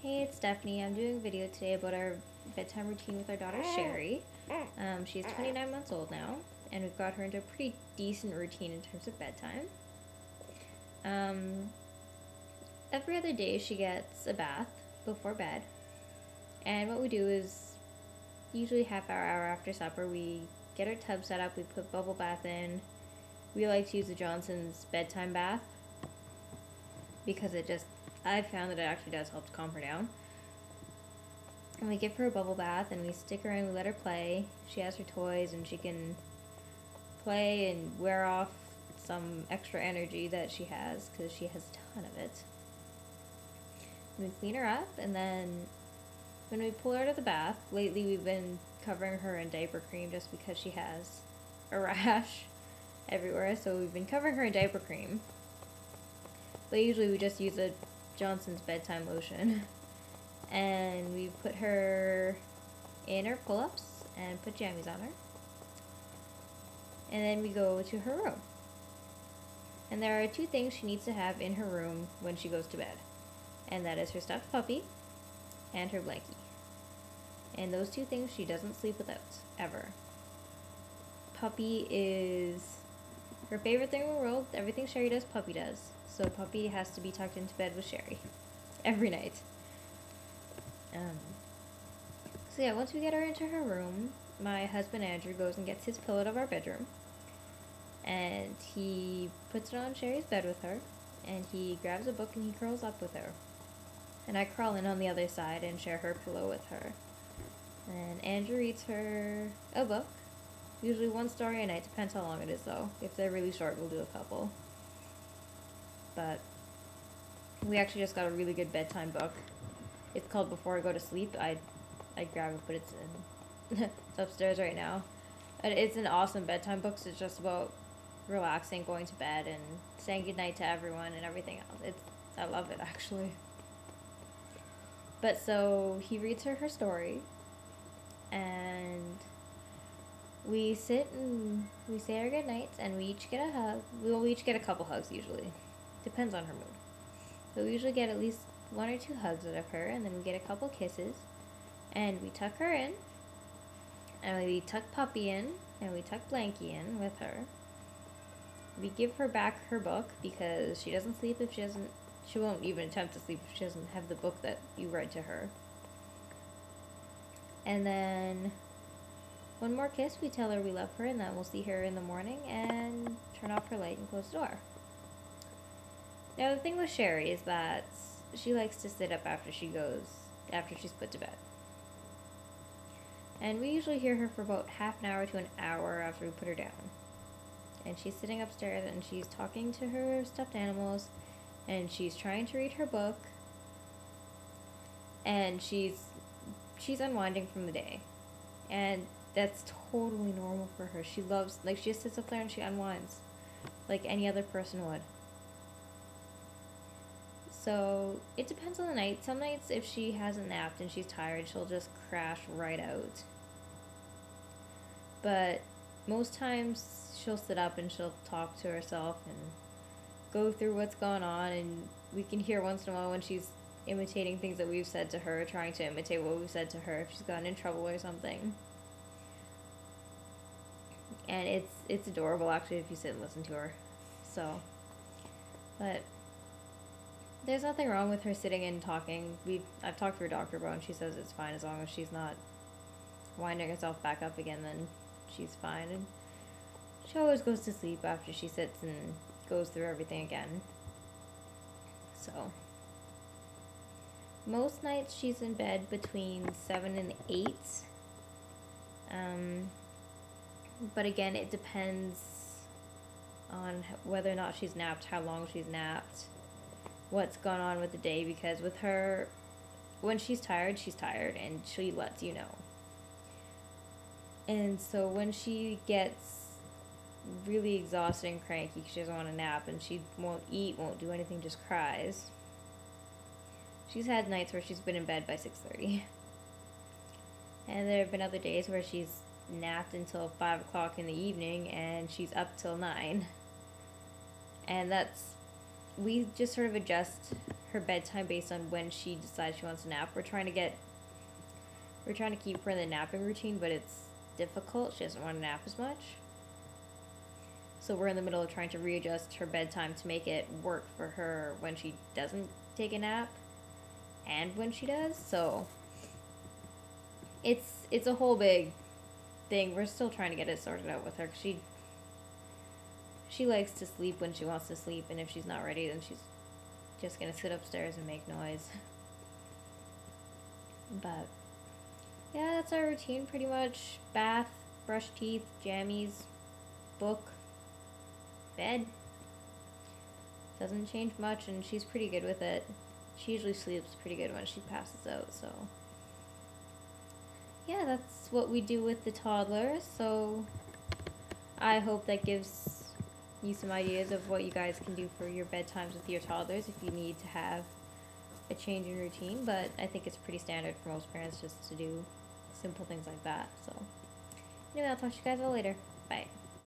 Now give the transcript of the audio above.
Hey, it's Stephanie. I'm doing a video today about our bedtime routine with our daughter Sheri. She's 29 months old now, and we've got her into a pretty decent routine in terms of bedtime. Every other day she gets a bath before bed, and what we do is usually hour after supper we get our tub set up, we put bubble bath in. We like to use the Johnson's bedtime bath because I've found that it actually does help to calm her down. And we give her a bubble bath and we stick her in, we let her play. She has her toys and she can play and wear off some extra energy that she has because she has a ton of it. And we clean her up, and then when we pull her out of the bath, lately we've been covering her in diaper cream just because she has a rash everywhere, so we've been covering her in diaper cream. But usually we just use a Johnson's bedtime lotion. And we put her in her pull-ups and put jammies on her. And then we go to her room. And there are two things she needs to have in her room when she goes to bed. And that is her stuffed puppy and her blankie. And those two things she doesn't sleep without, ever. Puppy is her favorite thing in the world. Everything Sheri does, Puppy does. So Puppy has to be tucked into bed with Sheri every night. So yeah, once we get her into her room, my husband Andrew goes and gets his pillow out of our bedroom, and he puts it on Sheri's bed with her, and he grabs a book and he curls up with her. And I crawl in on the other side and share her pillow with her. And Andrew reads her a book, usually one story a night, depends how long it is though. If they're really short, we'll do a couple. But we actually just got a really good bedtime book. It's called Before I Go to Sleep. I'd grab it, but it's it's upstairs right now. It's an awesome bedtime book. So it's just about relaxing, going to bed, and saying goodnight to everyone and everything else. I love it, actually. But so he reads her story, and we sit and we say our goodnights, and we each get a hug. We'll each get a couple hugs usually. Depends on her mood. But we usually get at least one or two hugs out of her, and then we get a couple kisses, and we tuck her in, and we tuck Puppy in, and we tuck Blanky in with her. We give her back her book because she doesn't sleep if she won't even attempt to sleep if she doesn't have the book that you read to her. And then one more kiss, we tell her we love her, and then we'll see her in the morning and turn off her light and close the door. Now the thing with Sheri is that she likes to sit up after she's put to bed. And we usually hear her for about half an hour to an hour after we put her down. And she's sitting upstairs and she's talking to her stuffed animals, and she's trying to read her book, and she's unwinding from the day. And that's totally normal for her. She just sits up there and she unwinds like any other person would. So it depends on the night. Some nights, if she hasn't napped and she's tired, she'll just crash right out. But most times she'll sit up and she'll talk to herself and go through what's going on, and we can hear once in a while when she's imitating things that we've said to her, trying to imitate what we've said to her if she's gotten in trouble or something. And it's adorable actually if you sit and listen to her. So, but there's nothing wrong with her sitting and talking. I've talked to her doctor about it, and she says it's fine as long as she's not winding herself back up again, then she's fine. And she always goes to sleep after she sits and goes through everything again. So most nights she's in bed between 7 and 8. But again, it depends on whether or not she's napped, how long she's napped, what's gone on with the day, because with her, when she's tired, and she lets you know. And so when she gets really exhausted and cranky, she doesn't want to nap, and she won't eat, won't do anything, just cries. She's had nights where she's been in bed by 6:30. And there have been other days where she's napped until 5 o'clock in the evening and she's up till 9. And that's we just sort of adjust her bedtime based on when she decides she wants a nap. We're trying to keep her in the napping routine, but it's difficult. She doesn't want to nap as much. So we're in the middle of trying to readjust her bedtime to make it work for her when she doesn't take a nap and when she does. So it's a whole big thing. We're still trying to get it sorted out with her, 'cause she likes to sleep when she wants to sleep, and if she's not ready, then she's just gonna sit upstairs and make noise. But yeah, that's our routine pretty much. Bath, brush teeth, jammies, book, bed. Doesn't change much, and she's pretty good with it. She usually sleeps pretty good when she passes out, so yeah, that's what we do with the toddler. So I hope that gives you some ideas of what you guys can do for your bedtimes with your toddlers if you need to have a change in routine. But I think it's pretty standard for most parents just to do simple things like that. So anyway, I'll talk to you guys all later. Bye.